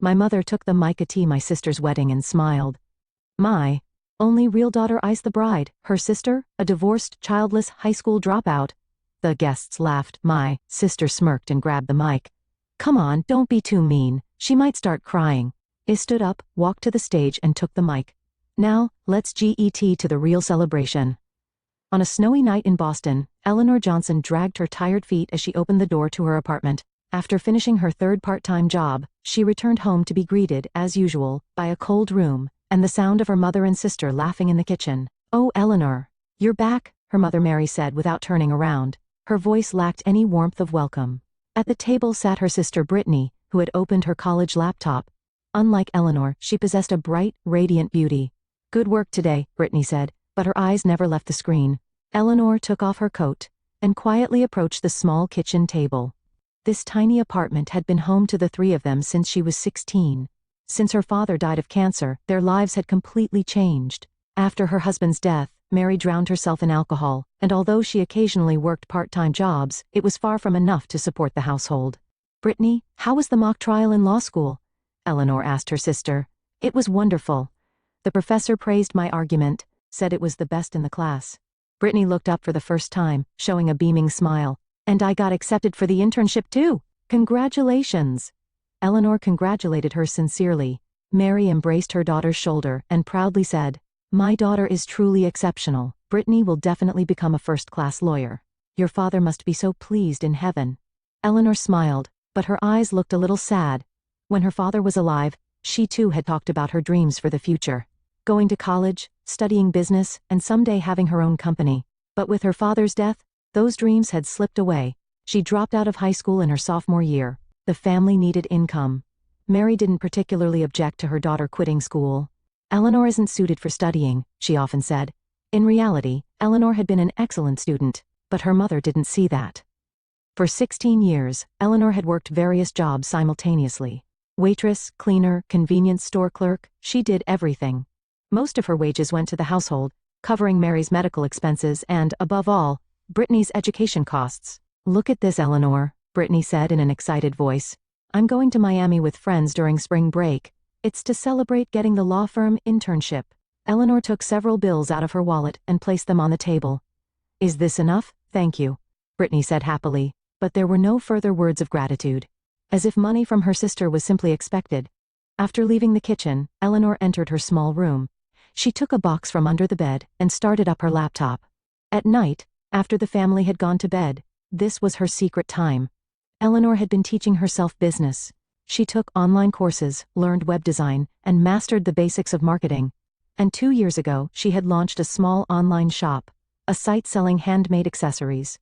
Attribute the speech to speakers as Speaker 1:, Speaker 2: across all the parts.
Speaker 1: My mother took the mic at my sister's wedding and smiled. My only real daughter eyes the bride, her sister, a divorced, childless high school dropout. The guests laughed. My sister smirked and grabbed the mic. Come on, don't be too mean, she might start crying. I stood up, walked to the stage and took the mic. Now, let's get to the real celebration. On a snowy night in Boston, Eleanor Johnson dragged her tired feet as she opened the door to her apartment. After finishing her third part-time job, she returned home to be greeted, as usual, by a cold room, and the sound of her mother and sister laughing in the kitchen. Oh, Eleanor, you're back, her mother Mary said without turning around. Her voice lacked any warmth of welcome. At the table sat her sister Brittany, who had opened her college laptop. Unlike Eleanor, she possessed a bright, radiant beauty. Good work today, Brittany said, but her eyes never left the screen. Eleanor took off her coat and quietly approached the small kitchen table. This tiny apartment had been home to the three of them since she was 16. Since her father died of cancer, their lives had completely changed. After her husband's death, Mary drowned herself in alcohol, and although she occasionally worked part-time jobs, it was far from enough to support the household. Brittany, how was the mock trial in law school? Eleanor asked her sister. It was wonderful. The professor praised my argument, said it was the best in the class. Brittany looked up for the first time, showing a beaming smile. And I got accepted for the internship too. Congratulations. Eleanor congratulated her sincerely. Mary embraced her daughter's shoulder and proudly said, My daughter is truly exceptional. Brittany will definitely become a first-class lawyer. Your father must be so pleased in heaven. Eleanor smiled, but her eyes looked a little sad. When her father was alive, she too had talked about her dreams for the future. Going to college, studying business, and someday having her own company. But with her father's death, those dreams had slipped away. She dropped out of high school in her sophomore year. The family needed income. Mary didn't particularly object to her daughter quitting school. Eleanor isn't suited for studying, she often said. In reality, Eleanor had been an excellent student, but her mother didn't see that. For 16 years, Eleanor had worked various jobs simultaneously. Waitress, cleaner, convenience store clerk, she did everything. Most of her wages went to the household, covering Mary's medical expenses and, above all, Brittany's education costs. Look at this, Eleanor, Brittany said in an excited voice. I'm going to Miami with friends during spring break. It's to celebrate getting the law firm internship. Eleanor took several bills out of her wallet and placed them on the table. Is this enough? Thank you, Brittany said happily, but there were no further words of gratitude. As if money from her sister was simply expected. After leaving the kitchen, Eleanor entered her small room. She took a box from under the bed and started up her laptop. At night, after the family had gone to bed, this was her secret time. Eleanor had been teaching herself business. She took online courses, learned web design, and mastered the basics of marketing. And 2 years ago, she had launched a small online shop, a site selling handmade accessories.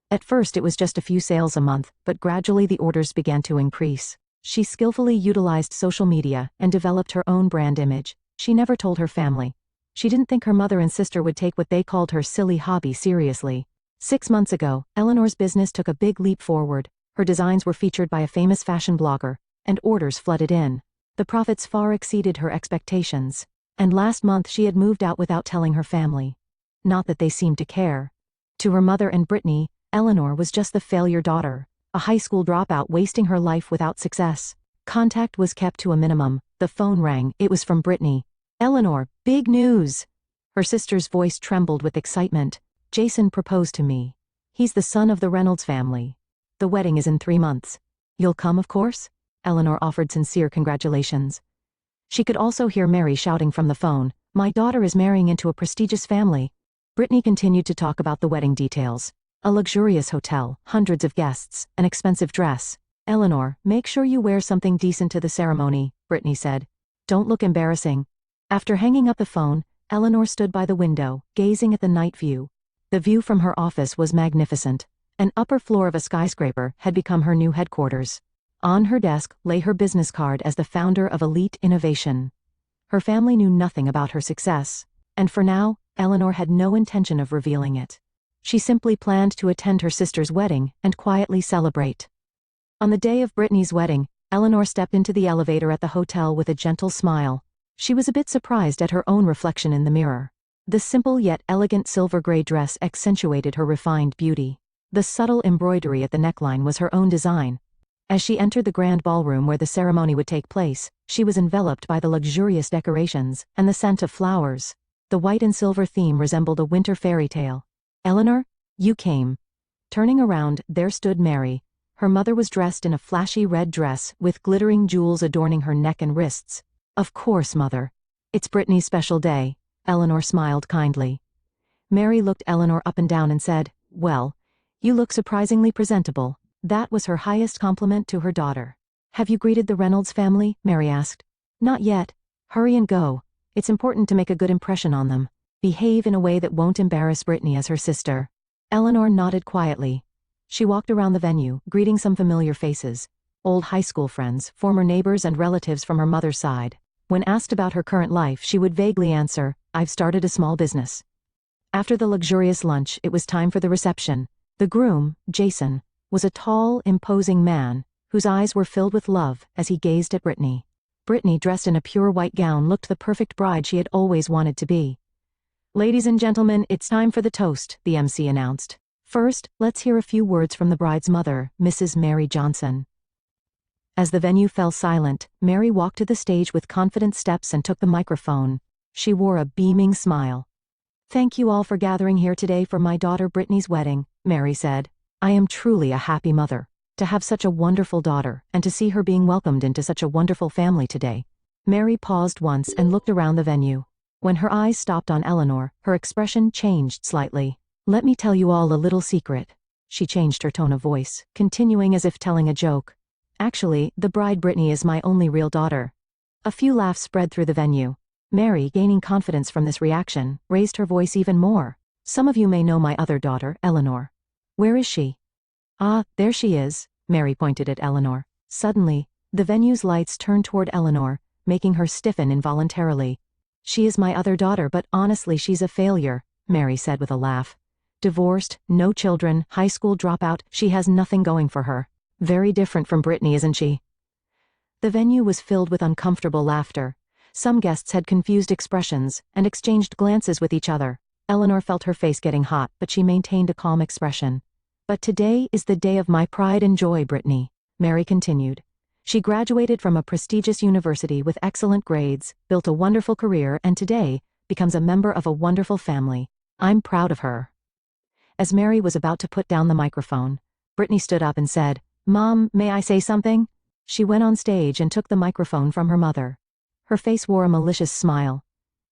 Speaker 1: At first it was just a few sales a month, but gradually the orders began to increase. She skillfully utilized social media and developed her own brand image. She never told her family. She didn't think her mother and sister would take what they called her silly hobby seriously. 6 months ago, Eleanor's business took a big leap forward. Her designs were featured by a famous fashion blogger, and orders flooded in. The profits far exceeded her expectations. And last month she had moved out without telling her family. Not that they seemed to care. To her mother and Brittany, Eleanor was just the failure daughter, a high school dropout wasting her life without success. Contact was kept to a minimum. The phone rang. It was from Brittany. Eleanor, big news! Her sister's voice trembled with excitement. Jason proposed to me. He's the son of the Reynolds family. The wedding is in 3 months. You'll come, of course? Eleanor offered sincere congratulations. She could also hear Mary shouting from the phone, My daughter is marrying into a prestigious family. Brittany continued to talk about the wedding details. A luxurious hotel, hundreds of guests, an expensive dress. Eleanor, make sure you wear something decent to the ceremony, Brittany said. Don't look embarrassing. After hanging up the phone, Eleanor stood by the window, gazing at the night view. The view from her office was magnificent. An upper floor of a skyscraper had become her new headquarters. On her desk lay her business card as the founder of Elite Innovation. Her family knew nothing about her success, and for now, Eleanor had no intention of revealing it. She simply planned to attend her sister's wedding and quietly celebrate. On the day of Brittany's wedding, Eleanor stepped into the elevator at the hotel with a gentle smile. She was a bit surprised at her own reflection in the mirror. The simple yet elegant silver gray dress accentuated her refined beauty. The subtle embroidery at the neckline was her own design. As she entered the grand ballroom where the ceremony would take place, she was enveloped by the luxurious decorations and the scent of flowers. The white and silver theme resembled a winter fairy tale. "Eleanor, you came." Turning around, there stood Mary. Her mother was dressed in a flashy red dress with glittering jewels adorning her neck and wrists. "Of course, Mother. It's Brittany's special day." Eleanor smiled kindly. Mary looked Eleanor up and down and said, "Well, you look surprisingly presentable." That was her highest compliment to her daughter. "Have you greeted the Reynolds family?" Mary asked. "Not yet. Hurry and go. It's important to make a good impression on them. Behave in a way that won't embarrass Brittany as her sister." Eleanor nodded quietly. She walked around the venue, greeting some familiar faces. Old high school friends, former neighbors and relatives from her mother's side. When asked about her current life, she would vaguely answer, "I've started a small business." After the luxurious lunch, it was time for the reception. The groom, Jason, was a tall, imposing man, whose eyes were filled with love as he gazed at Brittany. Brittany, dressed in a pure white gown, looked the perfect bride she had always wanted to be. "Ladies and gentlemen, it's time for the toast," the MC announced. "First, let's hear a few words from the bride's mother, Mrs. Mary Johnson." As the venue fell silent, Mary walked to the stage with confident steps and took the microphone. She wore a beaming smile. "Thank you all for gathering here today for my daughter Brittany's wedding," Mary said. "I am truly a happy mother. To have such a wonderful daughter, and to see her being welcomed into such a wonderful family today." Mary paused once and looked around the venue. When her eyes stopped on Eleanor, her expression changed slightly. "Let me tell you all a little secret." She changed her tone of voice, continuing as if telling a joke. "Actually, the bride Brittany is my only real daughter." A few laughs spread through the venue. Mary, gaining confidence from this reaction, raised her voice even more. "Some of you may know my other daughter, Eleanor. Where is she?" "Ah, there she is." Mary pointed at Eleanor. Suddenly, the venue's lights turned toward Eleanor, making her stiffen involuntarily. "She is my other daughter, but honestly she's a failure," Mary said with a laugh. "Divorced, no children, high school dropout, she has nothing going for her. Very different from Brittany, isn't she?" The venue was filled with uncomfortable laughter. Some guests had confused expressions and exchanged glances with each other. Eleanor felt her face getting hot, but she maintained a calm expression. "But today is the day of my pride and joy, Brittany," Mary continued. "She graduated from a prestigious university with excellent grades, built a wonderful career, and today becomes a member of a wonderful family. I'm proud of her." As Mary was about to put down the microphone, Brittany stood up and said, "Mom, may I say something?" She went on stage and took the microphone from her mother. Her face wore a malicious smile.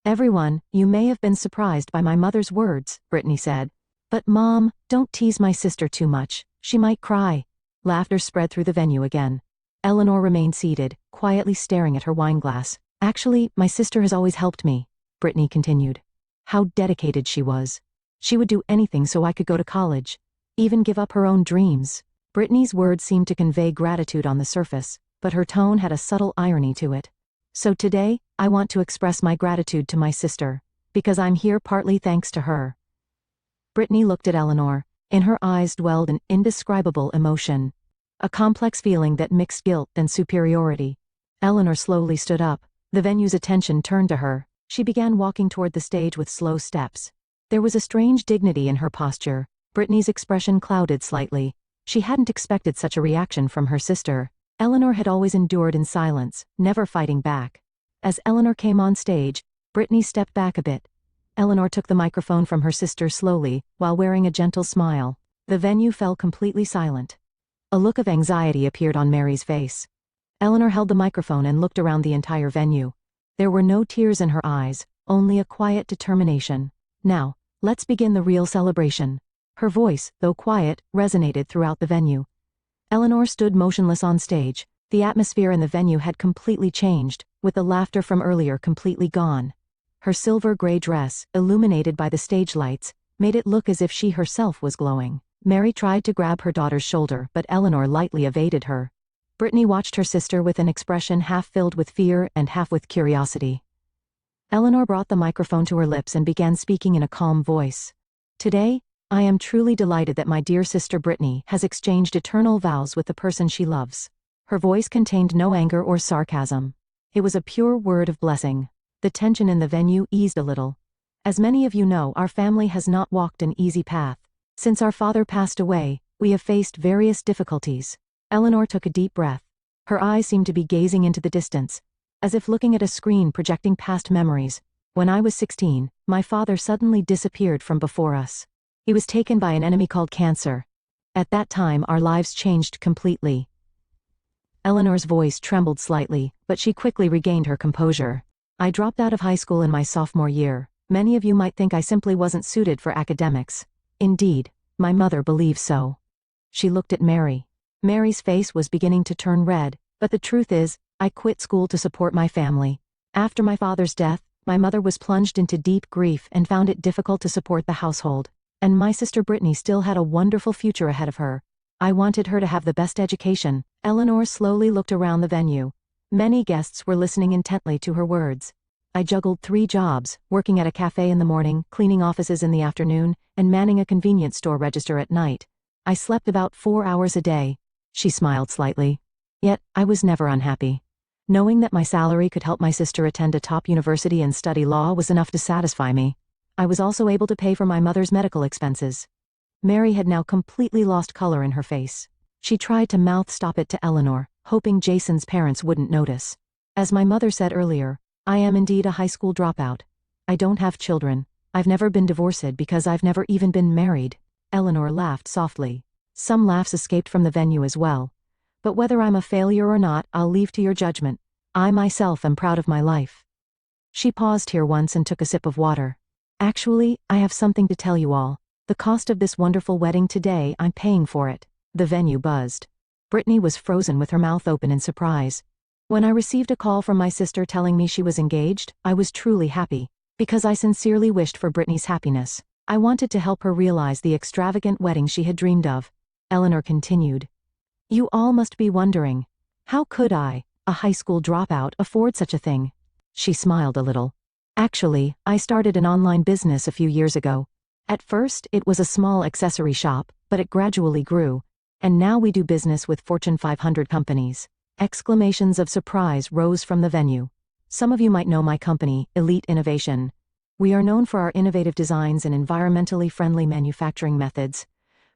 Speaker 1: "Everyone, you may have been surprised by my mother's words," Brittany said. "But Mom, don't tease my sister too much. She might cry." Laughter spread through the venue again. Eleanor remained seated, quietly staring at her wineglass. "Actually, my sister has always helped me," Brittany continued. "How dedicated she was. She would do anything so I could go to college. Even give up her own dreams." Brittany's words seemed to convey gratitude on the surface, but her tone had a subtle irony to it. "So today, I want to express my gratitude to my sister, because I'm here partly thanks to her." Brittany looked at Eleanor. In her eyes dwelled an indescribable emotion, a complex feeling that mixed guilt and superiority. Eleanor slowly stood up. The venue's attention turned to her. She began walking toward the stage with slow steps. There was a strange dignity in her posture. Brittany's expression clouded slightly. She hadn't expected such a reaction from her sister. Eleanor had always endured in silence, never fighting back. As Eleanor came on stage, Brittany stepped back a bit. Eleanor took the microphone from her sister slowly, while wearing a gentle smile. The venue fell completely silent. A look of anxiety appeared on Mary's face. Eleanor held the microphone and looked around the entire venue. There were no tears in her eyes, only a quiet determination. "Now, let's begin the real celebration." Her voice, though quiet, resonated throughout the venue. Eleanor stood motionless on stage. The atmosphere in the venue had completely changed, with the laughter from earlier completely gone. Her silver-gray dress, illuminated by the stage lights, made it look as if she herself was glowing. Mary tried to grab her daughter's shoulder, but Eleanor lightly evaded her. Brittany watched her sister with an expression half filled with fear and half with curiosity. Eleanor brought the microphone to her lips and began speaking in a calm voice. "Today, I am truly delighted that my dear sister Brittany has exchanged eternal vows with the person she loves." Her voice contained no anger or sarcasm. It was a pure word of blessing. The tension in the venue eased a little. "As many of you know, our family has not walked an easy path. Since our father passed away, we have faced various difficulties." Eleanor took a deep breath. Her eyes seemed to be gazing into the distance, as if looking at a screen projecting past memories. When I was 16, my father suddenly disappeared from before us. He was taken by an enemy called cancer. At that time, our lives changed completely. Eleanor's voice trembled slightly, but she quickly regained her composure. I dropped out of high school in my sophomore year. Many of you might think I simply wasn't suited for academics. Indeed, my mother believes so. She looked at Mary. Mary's face was beginning to turn red, but the truth is, I quit school to support my family. After my father's death, my mother was plunged into deep grief and found it difficult to support the household. And my sister Brittany still had a wonderful future ahead of her. I wanted her to have the best education. Eleanor slowly looked around the venue. Many guests were listening intently to her words. I juggled 3 jobs, working at a cafe in the morning, cleaning offices in the afternoon, and manning a convenience store register at night. I slept about 4 hours a day. She smiled slightly. Yet, I was never unhappy. Knowing that my salary could help my sister attend a top university and study law was enough to satisfy me. I was also able to pay for my mother's medical expenses. Mary had now completely lost color in her face. She tried to mouth stop it to Eleanor, hoping Jason's parents wouldn't notice. As my mother said earlier, I am indeed a high school dropout. I don't have children. I've never been divorced because I've never even been married. Eleanor laughed softly. Some laughs escaped from the venue as well. But whether I'm a failure or not, I'll leave to your judgment. I myself am proud of my life. She paused here once and took a sip of water. Actually, I have something to tell you all. The cost of this wonderful wedding today, I'm paying for it. The venue buzzed. Brittany was frozen with her mouth open in surprise. When I received a call from my sister telling me she was engaged, I was truly happy. Because I sincerely wished for Brittany's happiness. I wanted to help her realize the extravagant wedding she had dreamed of. Eleanor continued. You all must be wondering, how could I, a high school dropout, afford such a thing? She smiled a little. Actually, I started an online business a few years ago. At first, it was a small accessory shop, but it gradually grew. And now we do business with Fortune 500 companies. Exclamations of surprise rose from the venue. Some of you might know my company, Elite Innovation. We are known for our innovative designs and environmentally friendly manufacturing methods.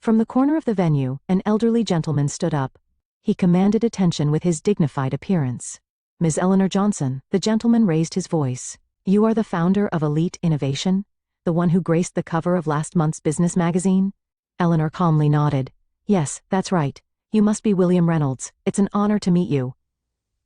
Speaker 1: From the corner of the venue, an elderly gentleman stood up. He commanded attention with his dignified appearance. Ms. Eleanor Johnson, the gentleman raised his voice. You are the founder of Elite Innovation? The one who graced the cover of last month's business magazine? Eleanor calmly nodded. Yes, that's right. You must be William Reynolds. It's an honor to meet you.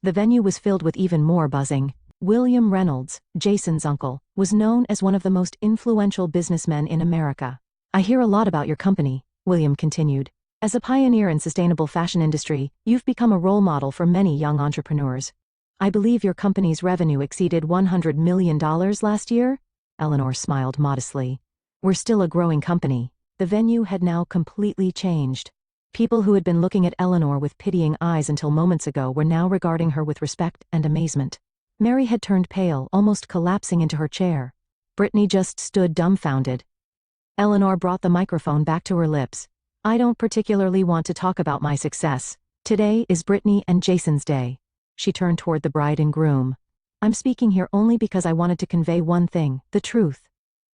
Speaker 1: The venue was filled with even more buzzing. William Reynolds, Jason's uncle, was known as one of the most influential businessmen in America. I hear a lot about your company, William continued. As a pioneer in sustainable fashion industry, you've become a role model for many young entrepreneurs. I believe your company's revenue exceeded $100 million last year? Eleanor smiled modestly. We're still a growing company. The venue had now completely changed. People who had been looking at Eleanor with pitying eyes until moments ago were now regarding her with respect and amazement. Mary had turned pale, almost collapsing into her chair. Brittany just stood dumbfounded. Eleanor brought the microphone back to her lips. I don't particularly want to talk about my success. Today is Brittany and Jason's day. She turned toward the bride and groom. I'm speaking here only because I wanted to convey one thing, the truth.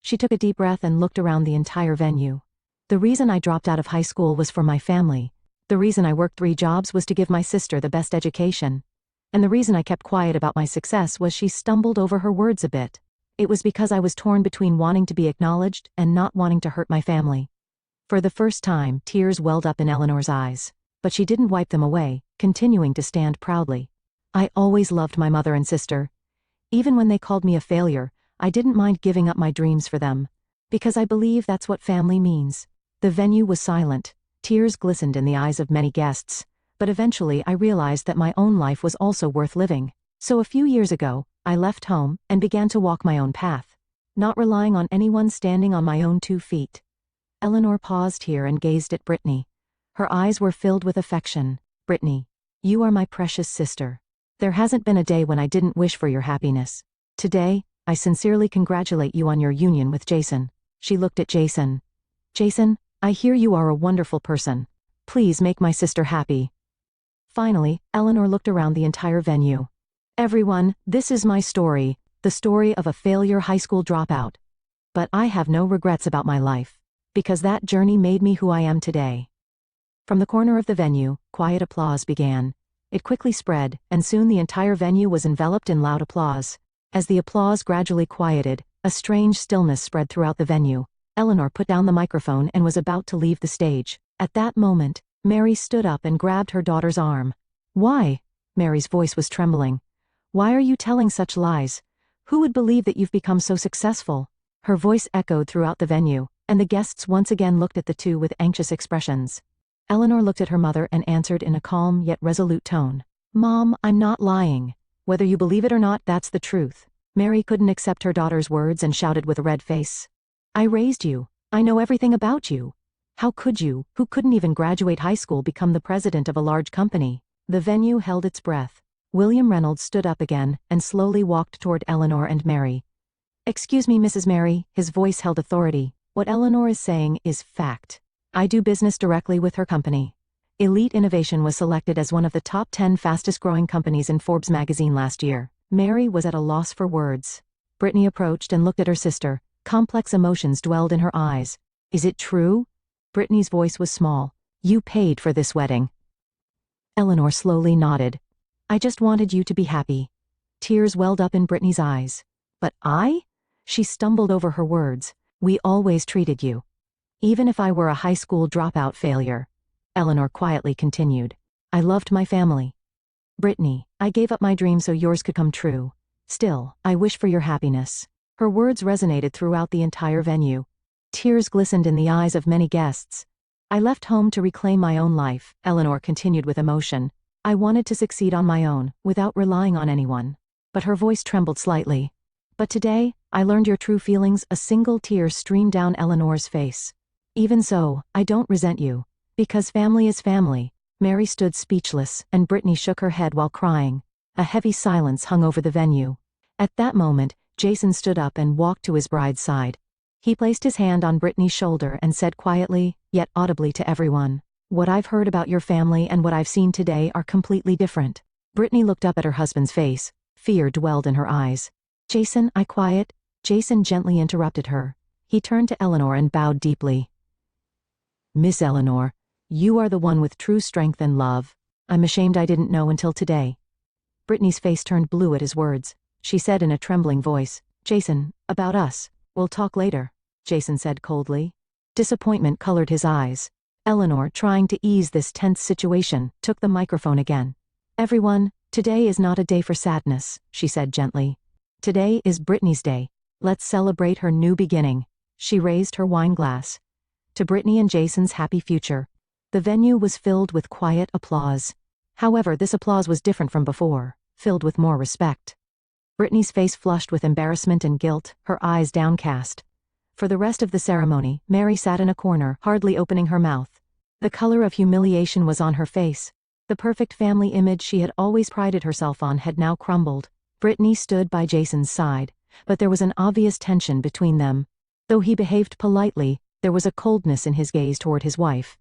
Speaker 1: She took a deep breath and looked around the entire venue. The reason I dropped out of high school was for my family. The reason I worked 3 jobs was to give my sister the best education. And the reason I kept quiet about my success was she stumbled over her words a bit. It was because I was torn between wanting to be acknowledged and not wanting to hurt my family. For the first time, tears welled up in Eleanor's eyes. But she didn't wipe them away, continuing to stand proudly. I always loved my mother and sister. Even when they called me a failure, I didn't mind giving up my dreams for them. Because I believe that's what family means. The venue was silent. Tears glistened in the eyes of many guests. But eventually I realized that my own life was also worth living. So a few years ago, I left home and began to walk my own path. Not relying on anyone, standing on my own 2 feet. Eleanor paused here and gazed at Brittany. Her eyes were filled with affection. Brittany, you are my precious sister. There hasn't been a day when I didn't wish for your happiness. Today, I sincerely congratulate you on your union with Jason. She looked at Jason. Jason, I hear you are a wonderful person. Please make my sister happy. Finally, Eleanor looked around the entire venue. Everyone, this is my story, the story of a failure high school dropout. But I have no regrets about my life. Because that journey made me who I am today. From the corner of the venue, quiet applause began. It quickly spread, and soon the entire venue was enveloped in loud applause. As the applause gradually quieted, a strange stillness spread throughout the venue. Eleanor put down the microphone and was about to leave the stage. At that moment, Mary stood up and grabbed her daughter's arm. "Why?" Mary's voice was trembling. "Why are you telling such lies? Who would believe that you've become so successful?" Her voice echoed throughout the venue, and the guests once again looked at the two with anxious expressions. Eleanor looked at her mother and answered in a calm yet resolute tone. "Mom, I'm not lying. Whether you believe it or not, that's the truth." Mary couldn't accept her daughter's words and shouted with a red face. "I raised you. I know everything about you. How could you, who couldn't even graduate high school, become the president of a large company?" The venue held its breath. William Reynolds stood up again and slowly walked toward Eleanor and Mary. "Excuse me, Mrs. Mary," his voice held authority. "What Eleanor is saying is fact. I do business directly with her company. Elite Innovation was selected as one of the top 10 fastest-growing companies in Forbes magazine last year." Mary was at a loss for words. Brittany approached and looked at her sister. Complex emotions dwelled in her eyes. "Is it true?" Brittany's voice was small. "You paid for this wedding." Eleanor slowly nodded. "I just wanted you to be happy." Tears welled up in Brittany's eyes. "But I?" She stumbled over her words. "We always treated you. Even if I were a high school dropout failure," Eleanor quietly continued, "I loved my family. Brittany, I gave up my dream so yours could come true. Still, I wish for your happiness." Her words resonated throughout the entire venue. Tears glistened in the eyes of many guests. "I left home to reclaim my own life," Eleanor continued with emotion. "I wanted to succeed on my own, without relying on anyone." But her voice trembled slightly. "But today, I learned your true feelings." A single tear streamed down Eleanor's face. "Even so, I don't resent you. Because family is family." Mary stood speechless, and Brittany shook her head while crying. A heavy silence hung over the venue. At that moment, Jason stood up and walked to his bride's side. He placed his hand on Brittany's shoulder and said quietly, yet audibly to everyone, "What I've heard about your family and what I've seen today are completely different." Brittany looked up at her husband's face. Fear dwelled in her eyes. "Jason, I quiet." Jason gently interrupted her. He turned to Eleanor and bowed deeply. "Miss Eleanor, you are the one with true strength and love. I'm ashamed I didn't know until today." Brittany's face turned blue at his words. She said in a trembling voice, "Jason, about us. We'll talk later," Jason said coldly. Disappointment colored his eyes. Eleanor, trying to ease this tense situation, took the microphone again. "Everyone, today is not a day for sadness," she said gently. "Today is Brittany's day. Let's celebrate her new beginning." She raised her wine glass. "To Brittany and Jason's happy future." The venue was filled with quiet applause. However, this applause was different from before, filled with more respect. Brittany's face flushed with embarrassment and guilt, her eyes downcast. For the rest of the ceremony, Mary sat in a corner, hardly opening her mouth. The color of humiliation was on her face. The perfect family image she had always prided herself on had now crumbled. Brittany stood by Jason's side, but there was an obvious tension between them. Though he behaved politely, there was a coldness in his gaze toward his wife.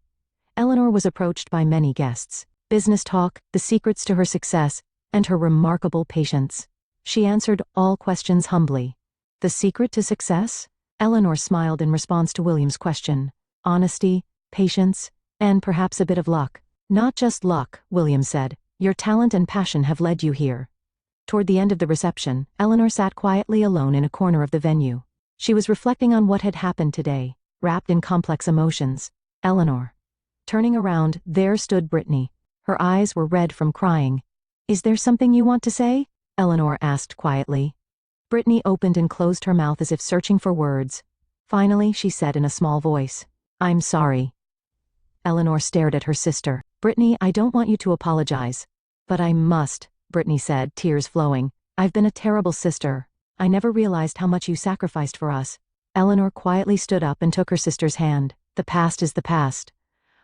Speaker 1: Eleanor was approached by many guests. Business talk, the secrets to her success, and her remarkable patience. She answered all questions humbly. "The secret to success?" Eleanor smiled in response to William's question. "Honesty, patience, and perhaps a bit of luck." "Not just luck," William said. "Your talent and passion have led you here." Toward the end of the reception, Eleanor sat quietly alone in a corner of the venue. She was reflecting on what had happened today, wrapped in complex emotions. "Eleanor." Turning around, there stood Brittany. Her eyes were red from crying. "Is there something you want to say?" Eleanor asked quietly. Brittany opened and closed her mouth as if searching for words. Finally, she said in a small voice, "I'm sorry." Eleanor stared at her sister. "Brittany, I don't want you to apologize." "But I must," Brittany said, tears flowing. "I've been a terrible sister. I never realized how much you sacrificed for us." Eleanor quietly stood up and took her sister's hand. "The past is the past.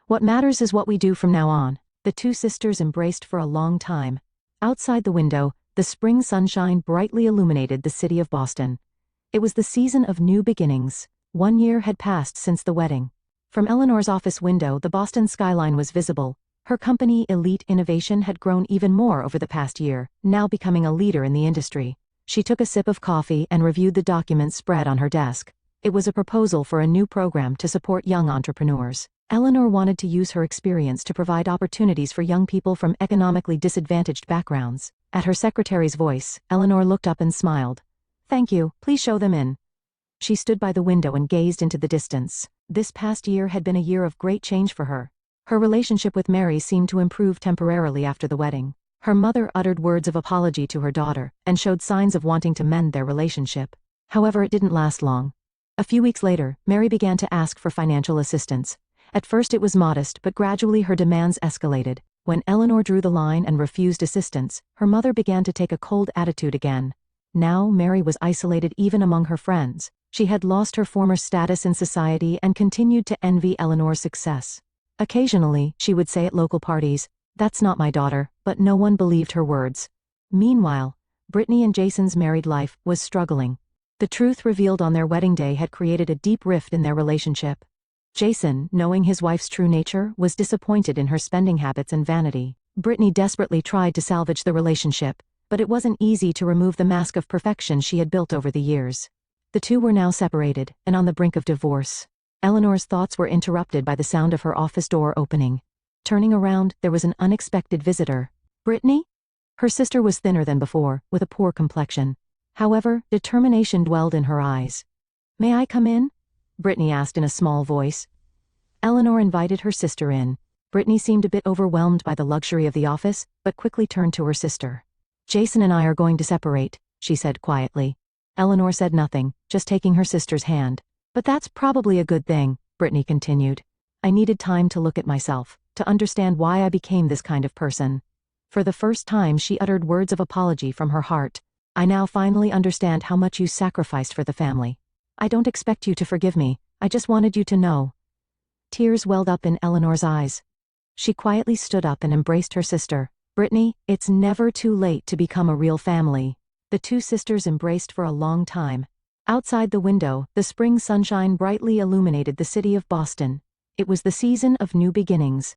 Speaker 1: What matters is what we do from now on." The two sisters embraced for a long time. Outside the window, the spring sunshine brightly illuminated the city of Boston. It was the season of new beginnings. 1 year had passed since the wedding. From Eleanor's office window, the Boston skyline was visible. Her company, Elite Innovation, had grown even more over the past year, now becoming a leader in the industry. She took a sip of coffee and reviewed the documents spread on her desk. It was a proposal for a new program to support young entrepreneurs. Eleanor wanted to use her experience to provide opportunities for young people from economically disadvantaged backgrounds. At her secretary's voice, Eleanor looked up and smiled. "Thank you, please show them in." She stood by the window and gazed into the distance. This past year had been a year of great change for her. Her relationship with Mary seemed to improve temporarily after the wedding. Her mother uttered words of apology to her daughter, and showed signs of wanting to mend their relationship. However, it didn't last long. A few weeks later, Mary began to ask for financial assistance. At first it was modest, but gradually her demands escalated. When Eleanor drew the line and refused assistance, her mother began to take a cold attitude again. Now Mary was isolated even among her friends. She had lost her former status in society and continued to envy Eleanor's success. Occasionally, she would say at local parties, "That's not my daughter," but no one believed her words. Meanwhile, Brittany and Jason's married life was struggling. The truth revealed on their wedding day had created a deep rift in their relationship. Jason, knowing his wife's true nature, was disappointed in her spending habits and vanity. Brittany desperately tried to salvage the relationship, but it wasn't easy to remove the mask of perfection she had built over the years. The two were now separated, and on the brink of divorce. Eleanor's thoughts were interrupted by the sound of her office door opening. Turning around, there was an unexpected visitor. "Brittany?" Her sister was thinner than before, with a poor complexion. However, determination dwelled in her eyes. "May I come in?" Brittany asked in a small voice. Eleanor invited her sister in. Brittany seemed a bit overwhelmed by the luxury of the office, but quickly turned to her sister. "Jason and I are going to separate," she said quietly. Eleanor said nothing, just taking her sister's hand. "But that's probably a good thing," Brittany continued. "I needed time to look at myself, to understand why I became this kind of person." For the first time she uttered words of apology from her heart. "I now finally understand how much you sacrificed for the family. I don't expect you to forgive me, I just wanted you to know." Tears welled up in Eleanor's eyes. She quietly stood up and embraced her sister. "Brittany, it's never too late to become a real family." The two sisters embraced for a long time. Outside the window, the spring sunshine brightly illuminated the city of Boston. It was the season of new beginnings.